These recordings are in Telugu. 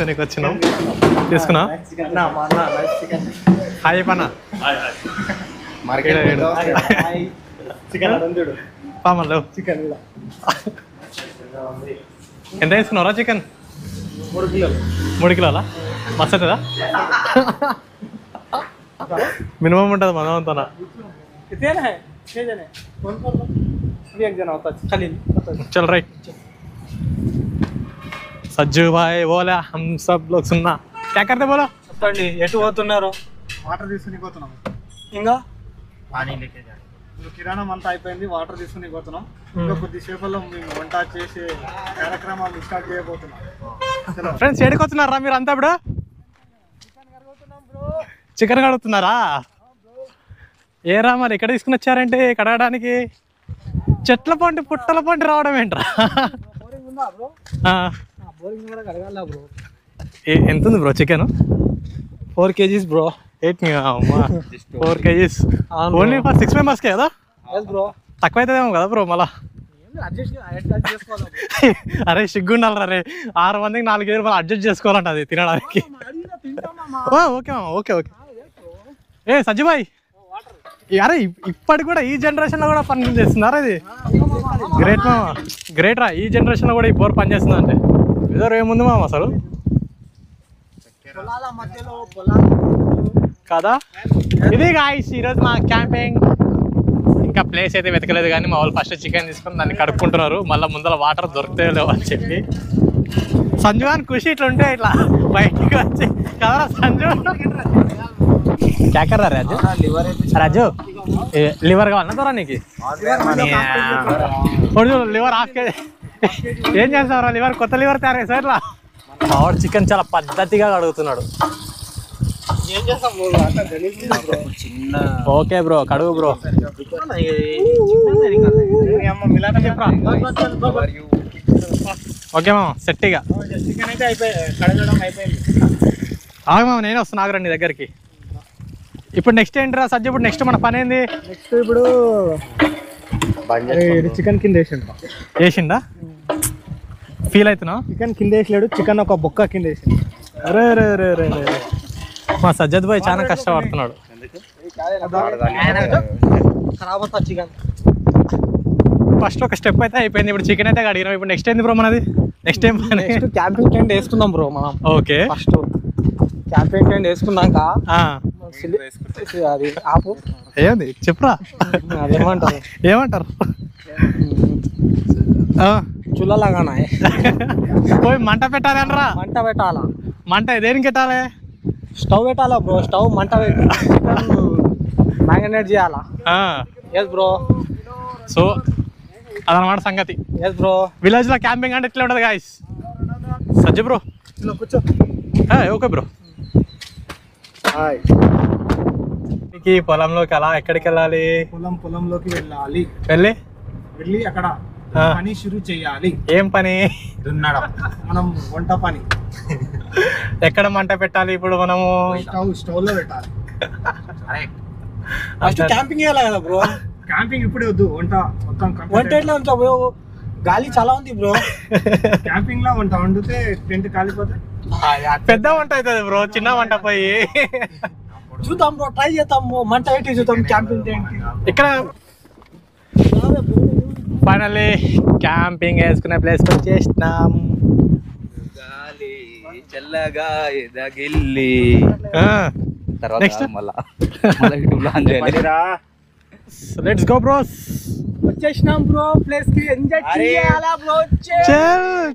తీసుకొని వచ్చినాం. తీసుకున్నా హాయ్ పన్నా పామలు ఎంత తీసుకున్నారా చికెన్? 3 కిలోలా? మస్తు అవుతుందా? మినిమం ఉంటుంది మనమంతా. चल राइट सज्जू भाई बोला हम सब लोग सुनना क्या करते बोलो. చెప్పండి ఎటు పోతున్నారు? వాటర్ తీసుకుని పోతున్నాం. ఇంకా పానీ కిరాణం అంతా అయిపోయింది. వాటర్ తీసుకుని పోతున్నాం. ఇంకా కొద్దిసేపట్లో మేము వంట చేసే కార్యక్రమాలు స్టార్ట్ చేయబోతున్నాం. ఫ్రెండ్స్ ఎడుకొస్తున్నారా మీరు అంతా? ఇప్పుడు చికెన్ కడుగుతున్నారా? ఏరా మరి ఎక్కడ తీసుకుని వచ్చారంటే కడగడానికి? చెట్ల పంటి పుట్టల పంటి రావడం ఏంట్రా? ఎంత ఉంది bro chicken? 4 kgs bro. 4 kgs only for 6 మెంబర్స్కే కదా బ్రో? తక్కువ అవుతుందేమో కదా బ్రో మళ్ళా? అరే సిగ్గుండాలరా రే, 6 మందికి 4 kg మళ్ళీ అడ్జస్ట్ చేసుకోవాలంట అది తినడానికి. Okay okay okay. ఏ సజ్జుబాయ్ అరే ఇప్పటికి కూడా ఈ జనరేషన్లో కూడా పని చేస్తున్నారా? ఇది గ్రేట్ మామ, గ్రేట్ రా. ఈ జనరేషన్లో కూడా ఈ బోర్ పని చేస్తుంది అంటే ఏదో ఏముంది మామ అసలు కదా. ఇది గాయ్స్ ఈరోజు మా క్యాంపింగ్. ఇంకా ప్లేస్ అయితే వెతకలేదు కానీ మా వాళ్ళు ఫస్ట్ చికెన్ తీసుకొని దాన్ని కడుక్కుంటున్నారు. మళ్ళీ ముందర వాటర్ దొరికితే లేవు అని చెప్పి. సంజువాన్ ఖుషి ఇట్లా ఉంటే ఇట్లా బయటికి వచ్చి కదరా సంజు. क्या कर रहा है राजू? राजू లివర్ కావాలన్నా దొరా నీకు? లివర్ హాఫ్ కేజీ ఏం చేస్తావురా? లివర్ కొత్త లివర్ తయారు చేస్తా ఇట్లా. మావాడు చికెన్ చాలా పద్ధతిగా కడుగుతున్నాడు. ఓకే బ్రో కడుగు బ్రో. ఓకే మామ సెట్ ఇక. చికెన్ అయితే కడగడం అయిపోయింది. ఆగు మామ నేనే వస్తున్నా, ఆగురండి నీ దగ్గరికి. ఇప్పుడు నెక్స్ట్ ఏంటిరా సజ్జ? ఇప్పుడు నెక్స్ట్ మన పని ఏంది? నెక్స్ట్ ఇప్పుడు చికెన్ కింద వేసిండా? ఫీల్ అవుతున్నావు? చికెన్ కింద వేసలేడు, చికెన్ ఒక బొక్క కింద వేసిండు. అరే రే రే రే రే మా సజ్జద్ భాయ్ చాలా కష్టపడుతున్నాడు. ఫస్ట్ ఒక స్టెప్ అయితే అయిపోయింది. ఇప్పుడు చికెన్ అయితే అడిగినాం. ఇప్పుడు నెక్స్ట్ ఏంది బ్రో మనది? నెక్స్ట్ ఏం పని? క్యాంపింగ్ టెంట్ వేసుకుందాం బ్రో మనం. ఓకే ఫస్ట్ క్యాంపింగ్ టెంట్ వేసుకున్నాక అది ఆపు. ఏంది చెప్పురా? అదేమంటారు ఏమంటారు? చుల్లలాగానా పోయి మంట పెట్టాలి అనరా? మంట పెట్టాలా? మంట దేనికి పెట్టాలి? స్టవ్ పెట్టాలా బ్రో? స్టవ్ మంట మ్యాగ్నెట్ చేయాలా? Yes bro. సో అదనమాట సంగతి. Yes bro. విలేజ్ లో క్యాంపింగ్ అంటే ఇట్లా ఉంటుంది గాయస్. సజ్జ బ్రో కూర్చో. Okay bro. పొలంలోకి అలా ఎక్కడికి వెళ్ళాలి? పొలంలోకి వెళ్ళాలి. వెళ్ళి అక్కడ పని షురూ చేయాలి. ఏం పని? దున్నడం. మనం వంట పని. ఎక్కడ మంట పెట్టాలి ఇప్పుడు మనము? స్టవ్ లో పెట్టాలి. ఫస్ట్ క్యాంపింగ్ చేయాలి కదా బ్రో? క్యాంపింగ్ ఇప్పుడే వద్దు, వంట మొత్తం వంట ఎట్లా ఉంటా బ్రో? గాలి చాలా ఉంది బ్రో. క్యాంపింగ్ లో వంట వండితే టెంట్ కాలిపోతే పెద్ద వంట అవుతుంది బ్రో, చిన్న వంట పోయి చూద్దాం బ్రో, ట్రై చేద్దాం. మంట పెట్టి చూద్దాం క్యాంపింగ్ టెంట్ ఇక్కడ. ఫైనల్లీ క్యాంపింగ్ వేసుకునే ప్లేస్ వచ్చేసినాం. చల్లగా ఎదగిల్లి నెక్స్ట్ లెట్స్ గో బ్రోస్. వచ్చేసినాం బ్రో ప్లేస్ కి. ఎంజాయ్ చేయాలా బ్రో?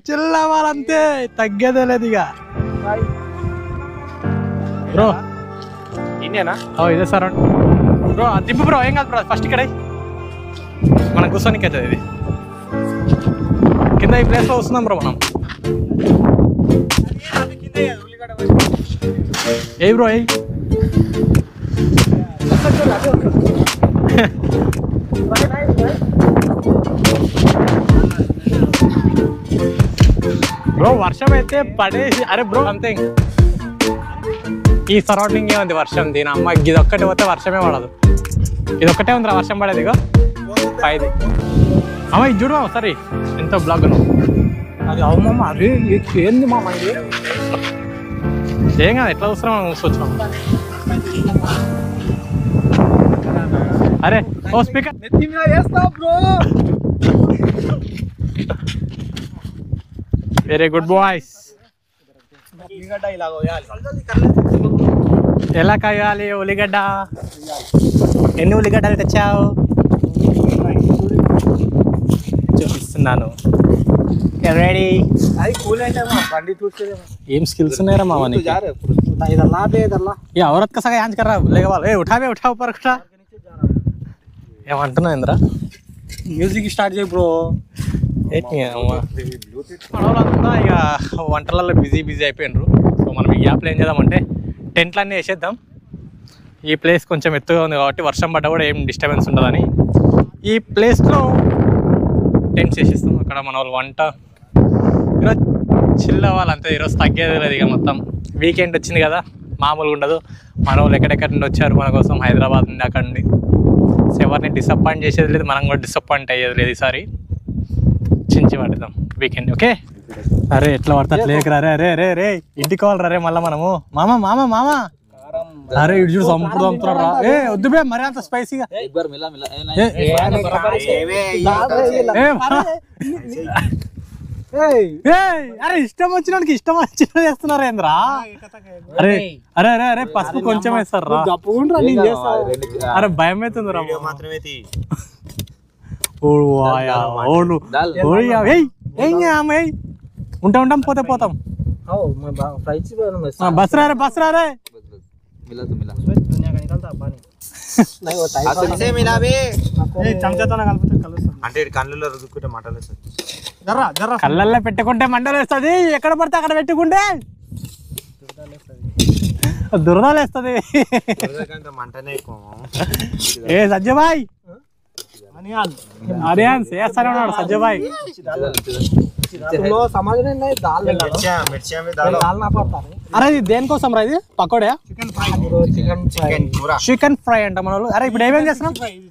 చిల్ అవ్వాలంతే, తగ్గేదే లేదు ఇక బ్రో. ఇండియానా? ఇదే సార్ బ్రో. దింపు బ్రో, ఏం కాదు బ్రో. ఫస్ట్ ఇక్కడ మనం కూర్చోనికి అవుతుంది. ఇది కింద ఈ ప్లేస్లో వస్తున్నాం బ్రో మనం. ఏ బ్రో ఏ బ్రో వర్షం అయితే పడేసి. అరే బ్రో సంథింగ్ ఈ సరౌండింగ్ ఉంది వర్షం. దీని అమ్మ ఇది ఒక్కటి పోతే వర్షమే పడదు. ఇది ఒక్కటే ఉందిరా వర్షం పడేది. ఇగో పైది అమ్మ ఇది చూడు సరే ఎంతో బ్లాగ్ అది అవుమమ్మ. అరే ఏంది మామ ఇది? ఏం కాదు ఎట్లా చూస్తున్నాం కూర్చొచ్చాం. అరే ఓ స్పీకర్ వెరీ గుడ్ బాయ్స్. ఎలా కాయాలి ఉల్లిగడ్డ? ఎన్ని ఉల్లిగడ్డలు తెచ్చావు? చూపిస్తున్నాను. రెడీ? అది కూల్ అయితే బండి చూస్తే ఏం స్కిల్స్ ఉన్నాయరా మామ నీకు? ये औरत का सगा यांच कर रहा लेगा वाला ए उठा ऊपर उठा ఏమంటున్నావు ఇంద్ర? మ్యూజిక్ స్టార్ట్ చేయి బ్రో. మనోళ్ళంతా ఇక వంటలలో బిజీ అయిపోయినారు. సో మనం ఈ గ్యాప్లో ఏం చేద్దామంటే టెంట్లు అన్నీ వేసేద్దాం. ఈ ప్లేస్ కొంచెం ఎత్తుగా ఉంది కాబట్టి వర్షం పడ్డా కూడా ఏం డిస్టర్బెన్స్ ఉండదని ఈ ప్లేస్లో టెంట్స్ వేసేస్తాం. అక్కడ మన వాళ్ళు వంట ఈరోజు చిల్ అవ్వాలంతే. ఈరోజు తగ్గేది లేదు. ఇక మొత్తం వీకెండ్ వచ్చింది కదా, మామూలుగా ఉండదు. మన వాళ్ళు ఎక్కడెక్కడి నుండి వచ్చారు మన కోసం, హైదరాబాద్ నుండి అక్కడ నుండి. సో ఎవరిని డిసప్పాయింట్ చేసేది లేదు, మనం కూడా డిసప్పాయింట్ అయ్యేది లేదు. ఈసారి చించి పడదాం వీకెండ్. ఓకే అరే ఎట్లా పడతా లేకరా రే రే రే రే ఇంటికి కావాలి రే మళ్ళీ మనము. మామ అరే ఇటు చూడు సంపుడు చంపుతున్నాడు రా. ఏ వద్దు బే మరి అంత స్పైసీగా. అరే ఇష్టం వచ్చినానికి ఇష్టం వచ్చిన చేస్తున్నారు ఏంద్రా? అరే అరే అరే అరే పసుపు కొంచెం వేస్తారు రా. అరే భయం అవుతుంది రా. ఉంటాం పోతాం. బస్ రా రే. అంటే కళ్ళలో రుద్దుకుంటే మంటలు కళ్ళల్లో పెట్టుకుంటే మంటలు వేస్తుంది. ఎక్కడ పడితే అక్కడ పెట్టుకుంటే దురదలు వేస్తుంది. మంటనే ఎక్కువ. ఏ సజ్జబాయ్ అరియాన్స్ వేస్తానే ఉన్నాడు సజ్జబాయ్. అరే ఇది దేనికోసం రా? ఇది పకోడా? చికెన్ ఫ్రై అంట మన వాళ్ళు. అరే ఇప్పుడు ఏమేం చేస్తున్నాం? ఇది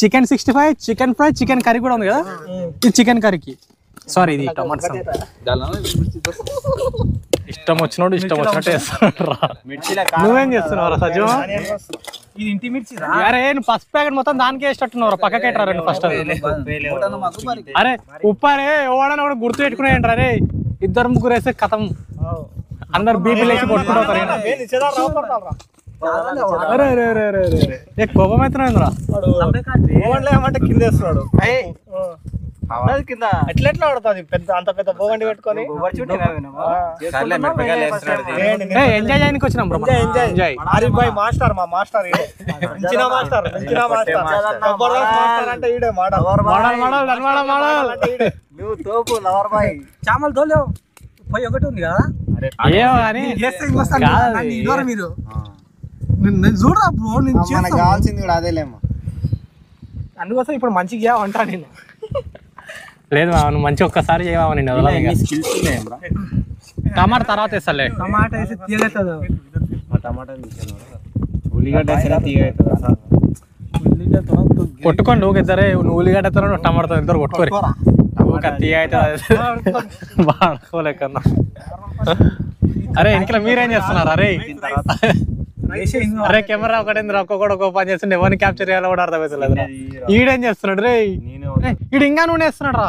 chicken 65, chicken fry, chicken curry కూడా ఉంది కదా. ఇది చికెన్ కర్రీకి సారీ ఇది టమాటా. ఇష్టం వచ్చినట్టు వేస్తున్నాడు రా. నువ్వేం చేస్తున్నావు రా సజ్జమా? ఇది ఇంటి మిర్చి. అరే నువ్వు పసుపు ప్యాకెట్ మొత్తం దానికి వేసేటట్టున్నావు రా. పక్కకెట్టరా రెండు ఫస్ట్. అరే ఉప్పు అరే ఓడని కూడా గుర్తు పెట్టుకునేయండి రే. 2-3 వేస్తే కథం అందరు బీపీలు వేసి కొట్టుకుంటారు. అరే అరే అరే అరే అరే కోపం అవుతున్నావు రా. ఏమంటే కింద వేస్తున్నాడు కింద. ఎట్లా పడుతుంది పెద్ద అంత పెద్ద బోగండి పెట్టుకొని. ఎంజాయ్ చేయడానికి వచ్చినాం బ్రో. ఎంజాయ్. ఆరిఫ్ భాయ్ మాస్టర్, మా మాస్టర్ మాస్టర్ అంటే ఈడే మోడల్. నువ్వు తోపు లవర్ బాయ్. చామలు తోలేవు పోయి ఒకటి ఉంది కదా. ఏమో కానీ మీరు చూడరా బ్రో. నేను కావాల్సింది కూడా అదేలేమో. అందుకోసం ఇప్పుడు మంచిగా అంటా నేను. లేదు మా నువ్వు మంచి ఒక్కసారి చేయవా నేను వదలాలి. టమాటా తర్వాత వేస్తాలే. టమాటా వేసి తీయగలుగుతుంది. ఉల్లిగడ్డ కొట్టుకోండి ఊకి ఇద్దరే. నువ్వు ఉల్లిగడ్డతో టమాటాతో ఇద్దరు కొట్టుకోరు. తీయ అవుతుంది వాడుకోలేకన్నా. అరే ఇంట్లో మీరేం చేస్తున్నారు? అరే అరే కెమెరా ఒకటి ఒక్కొక్కడు ఒక్కొక్క పని చేస్తుండే. ఎవరిని క్యాప్చర్ చేయాలో కూడా అర్థమవుతలేదు. ఈడేం చేస్తున్నాడు రే? ఈడు ఇంకా నూనె వేస్తున్నాడు రా.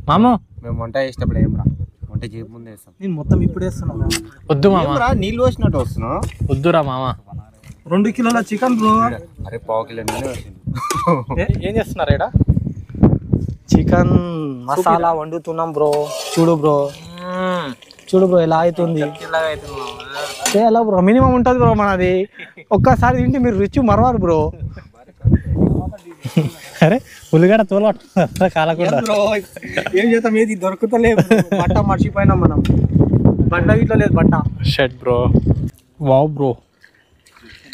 మామ మేము వంట చేసేటప్పుడు ఏం రా, వంట చేయకముందే వేస్తాం. నేను మొత్తం ఇప్పుడు వేస్తున్నా. వద్దు మామ, నీళ్ళు పోసినట్టు వస్తున్నావు. వద్దురా మామ. 2 కిలోల చికెన్ బ్రో. అరే 1/2 కిలో నీళ్ళు వేసింది. ఏం చేస్తున్నారు ఇక్కడ? చికెన్ మసాలా వండుతున్నాం బ్రో. చూడు బ్రో ఎలా అవుతుంది. ఎలా బ్రో మినిమం ఉంటుంది బ్రో మనది. ఒక్కసారి తింటే మీరు రిచ్ మరవారు బ్రో. అరే ఉల్లిగడ్డ తోలు కాలకుండా ఏం చేద్దాం, ఏది దొరుకుతలేదు. బట్ట మర్చిపోయినాం మనం. బండ ఇట్లా లేదు బట్ట. Shirt bro. వావ్ బ్రో,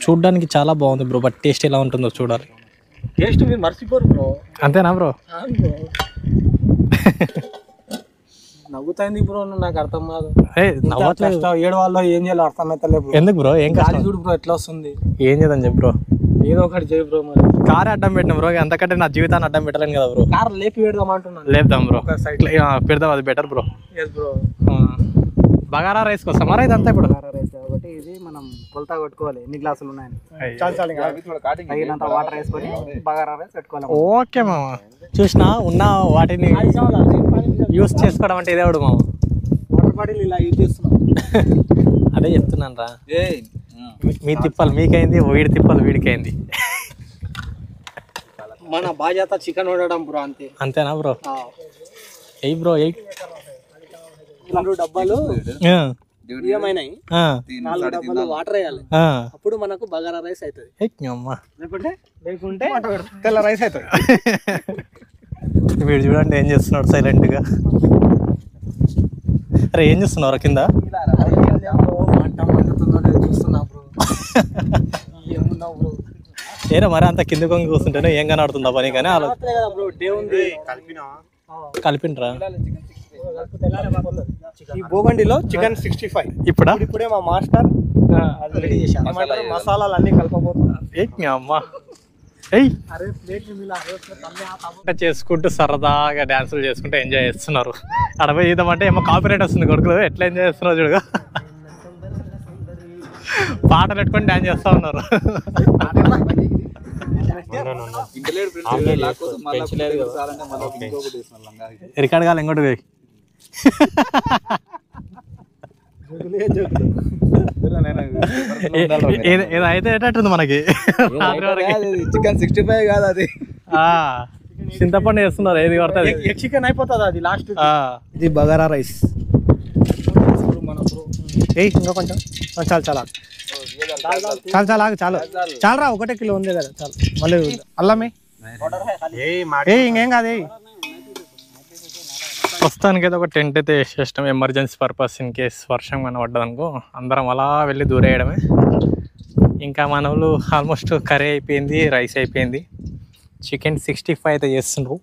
చూడ్డానికి చాలా బాగుంది బ్రో. బట్ టేస్ట్ ఎలా ఉంటుందో చూడాలి. టేస్ట్ మీరు మర్చిపోరు బ్రో. అంతేనా బ్రో? నవ్వుతాయింది బ్రో, నాకు అర్థం కాదు. నవ్వట్లేదు. 7 వాళ్ళు ఏం చేయాలో అర్థం అవుతలేదు. ఎందుకు బ్రో? ఏం కాదు చూడు బ్రో ఎట్లా వస్తుంది. ఏం చేద్దాం చెప్పు బ్రో. ఏదో ఒకటి చేయి బ్రో. మరి కార్ అడ్డం పెట్టిన బ్రో, అంతకంటే నా జీవితాన్ని అడ్డం పెట్టలేను కదా బ్రో. కార్ లేపి పెడదాం అంటున్నాను. లేపుదాం బ్రో, పెడదాం, అది better bro. Yes bro. Bagara rice కోసం మరి ఇదంతా ఇప్పుడు రైస్ కాబట్టి ఇది మనం కొలత కొట్టుకోవాలి ఎన్ని గ్లాసులు ఉన్నాయని చాలు తగినంత వాటర్ వేసుకొని బగారా రైస్ పెట్టుకోవాలి. ఓకే మామ చూసినా ఉన్న వాటిని యూస్ చేసుకోవడం అంటే ఇదేవాడు మామ. వాటర్ బాటిల్ ఇలా యూజ్ చేస్తున్నాం. అదే చెప్తున్నాను రా, మీ తిప్పలు మీకైంది, వీడి తిప్పలు వీడికైంది. మన బాధ్యత చికెన్ వండడం బ్రో, అంతే. అంతేనా బ్రో? ఎయ్ బ్రో ఎయ్. 2 డబ్బాలు బియ్యమైనాయి, 4 డబ్బాలు వాటర్ వేయాలి, అప్పుడు మనకు బగారా రైస్ అవుతుంది. లేకుంటే తెల్ల రైస్ అవుతుంది. వీడు చూడండి ఏం చేస్తున్నాడు సైలెంట్ గా. అరే ఏం చేస్తున్నావు కింద? చూస్తున్నా బ్రో. ఏమున్నావు బ్రో? ఏరా మరి అంత కింద కొంగి కూర్చుంటేనే ఏం కనబడుతుందా పని? కానీ అలా కలిపినరా ఈ భోగండిలో చికెన్ 65 ఇప్పుడే మా మాస్టర్ రెడీ చేశారు. మసాలాలు అన్ని కలపబోతున్నారు. అమ్మా చేసుకుంటూ సరదాగా డాన్సులు చేసుకుంటూ ఎంజాయ్ చేస్తున్నారు. అడవై ఈదమంటే ఏమో కాపీరైట్ వస్తుంది కొడుకులు. ఎట్లా ఎంజాయ్ చేస్తున్నారు చూడగా, పాటలు పెట్టుకొని డాన్స్ చేస్తా ఉన్నారు. రికార్డ్ కావాలి ఇంకోటి పోయి. ఏదో అయితే ఏటట్టుంది మనకి. చికెన్ 65 కాదు అది, చింతపండు వేస్తున్నారు. ఏది పడుతుంది చికెన్ అయిపోతుంది అది లాస్ట్. ఇది బగారా రైస్. ఇంకా కొంచెం చాలు చాలు చాలు చాలు ఆగు చాలు చాలరా. 1 కిలో ఉంది కదా చాలు. మళ్ళీ అల్లమే ఇంకేం కాదు. ప్రస్తుతానికి అయితే ఒక టెంట్ అయితే వేసేస్తాం, ఎమర్జెన్సీ పర్పస్. ఇన్ కేస్ వర్షం కానీ పడ్డదనుకో అందరం అలా వెళ్ళి దూరేయడమే. ఇంకా మన వాళ్ళు ఆల్మోస్ట్ కర్రీ అయిపోయింది, రైస్ అయిపోయింది. చికెన్ 65 అయితే చేస్తుండ్రు.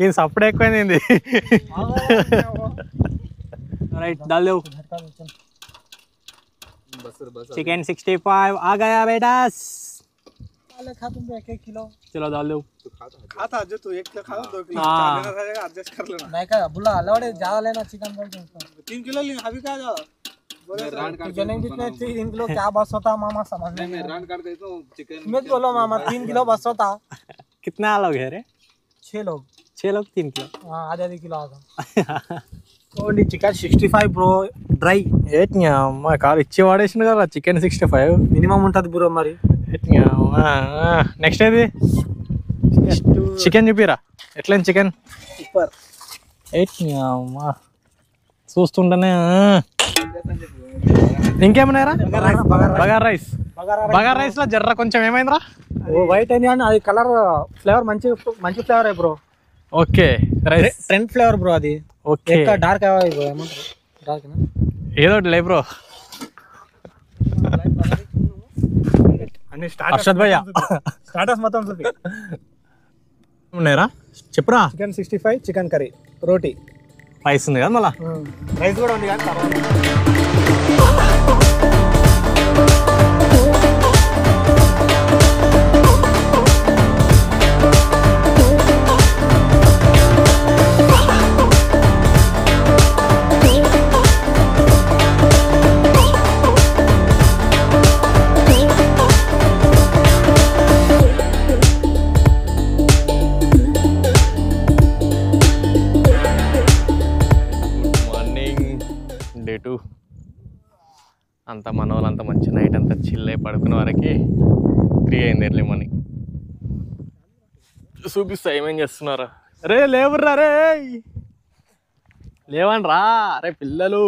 ఇది సప్పుడు ఎక్కువైంది. రైట్ దాల్దేవ్. चिकन 65 आ गया बेटा. चलो डाल दो. खाता जो तू 1 किलो खा 2 किलो लेना रहेगा, एडजस्ट कर लेना. नहीं का बुला अलाउड ज्यादा लेना चिकन बोल 3 किलो ले अभी क्या ज्यादा चिकन कितने 3 किलो क्या बस होता मामा समझ में रान काट दे तो चिकन मत बोलो मामा 3 किलो बस होता. कितना लोग है रे? 6 लोग. 6 लोग 3 किलो. हां आधा किलो आगा. Only chicken 65 bro dry. అమ్మా కాలు ఇచ్చి వాడేసింది కదా చికెన్ 65 మినిమం ఉంటుంది బ్రో. మరి నెక్స్ట్ ఏది చికెన్ చూపిరా ఎట్లా చికెన్ సూపర్. అమ్మా చూస్తుంటేనే ఇంకేమన్నారా? బగారా రైస్. బగారా రైస్ లో జర్ర కొంచెం ఏమైందిరా? వైట్ అయింది కానీ అది కలర్ ఫ్లేవర్ మంచి మంచి flavour bro. Okay rice trend flavour bro అది. ఓకే డార్క్ ఏమంటారు? డార్క్ ఏదో లే బ్రో. అన్ని అర్షద్ భయ్యా స్టార్టర్స్ మొత్తం చూపి ఉన్నాయరా చెప్పురా. చికెన్ 65 చికెన్ కర్రీ రోటీ రైస్ ఉంది కదా మళ్ళా. రైస్ కూడా ఉంది కానీ తర్వాత అంత మన వాళ్ళు అంత మంచి నైట్ అంతా చిల్ అయి పడుకునే వరకు 3 అయింది ఎర్లీ మార్నింగ్. చూపిస్తా ఏమేం చేస్తున్నారా. రే లేవుర్రా రే, లేవండి రా రే పిల్లలు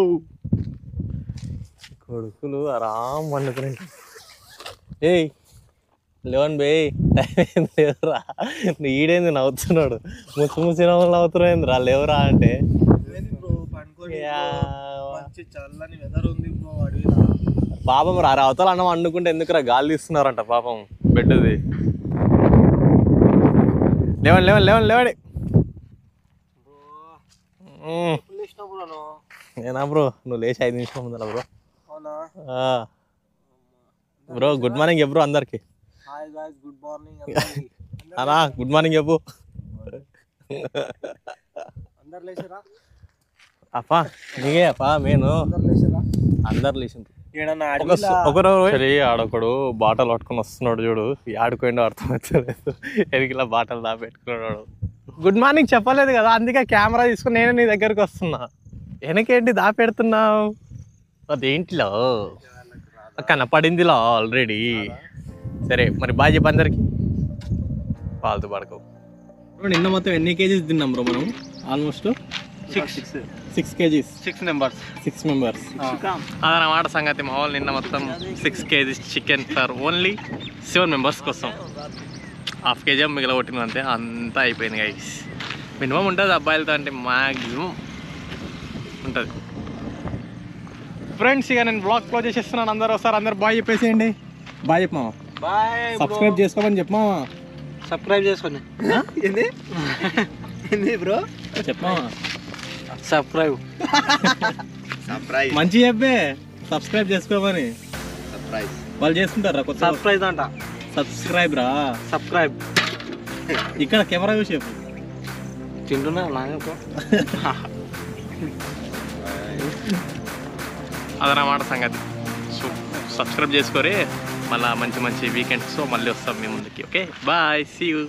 కొడుకులు ఆరాం వండుకుని. ఏయ్ లేవండి బే, టైం ఏంది లేవురా. ఈడేంది నవ్వుతున్నాడు, ముసి నవ్వుతున్నాయింది రా లేవురా అంటే. చల్లని వెదర్ ఉంది బ్రో. పాపం రా అవతల అన్నం వండుకుంటే ఎందుకురా గాలి తీస్తున్నారంట పాపం బెడ్ది. లేవండి లేవండి లేవండి లేవండి. నేనా బ్రో? నువ్వు లేచి 5 నిమిషాల ముందర బ్రో. బ్రో గుడ్ మార్నింగ్ చెప్పు అందరికి. హాయ్ గైస్ గుడ్ మార్నింగ్ అన్నా గుడ్ మార్నింగ్ చెప్పు. అందరు లేచారా? అప్పా నీకే అప్పా నేను అందరు లేచిండ్రు. ఒకరు ఆడొకడు బాటలు పట్టుకుని వస్తున్నాడు చూడు, ఆడుకోండి అర్థమవుతలేదు. ఎరికిలా బాటలు దాపెట్టుకున్నాడు. గుడ్ మార్నింగ్ చెప్పలేదు కదా, అందుకే కెమెరా తీసుకుని నేను నీ దగ్గరకు వస్తున్నా. వెనకేంటి దాపెడుతున్నావు? అదేంటిలో కనపడిందిలా ఆల్రెడీ. సరే మరి బాయ్ చెప్పు అందరికి. పాలతూ పడకవు. నిన్న మొత్తం ఎన్ని కేజీస్ తిన్నాం బ్రో మనం? Almost 6 kgs. 6 మెంబర్స్ అదనమాట సంగతి. మా వాళ్ళు నిన్న మొత్తం 6 kgs chicken for only 7 members కోసం. ½ కేజీ మిగిలగొట్టిన అంతే, అంతా అయిపోయింది గైస్. మినిమం ఉంటుంది అబ్బాయిలతో అంటే, మ్యాక్సిమం ఉంటుంది. ఫ్రెండ్స్ ఇక నేను బ్లాగ్ క్లోజ్ చేసేస్తున్నాను. అందరూ ఒకసారి అందరు బాయ్ చెప్పేసేయండి. బాయ్ చెప్పమా. బాయ్. సబ్స్క్రైబ్ చేసుకోమని చెప్పమా. సబ్స్క్రైబ్ చేసుకోండి. ఏంది బ్రో చెప్పమా. సబ్స్క్రైబ్ మంచి చెప్పే. సబ్స్క్రైబ్ చేసుకోమని. వాళ్ళు చేసుకుంటారా కొత్త? సర్ప్రైజ్ అంట. సబ్స్క్రైబ్ రా. సబ్స్క్రైబ్. ఇక్కడ కెమెరా చూసి చెప్పు. తింటున్నా అదనమాట సంగతి. సో సబ్స్క్రైబ్ చేసుకోరే. మళ్ళీ మంచి మంచి వీకెండ్స్తో మళ్ళీ వస్తాం మీ ముందుకి. Okay bye, see you.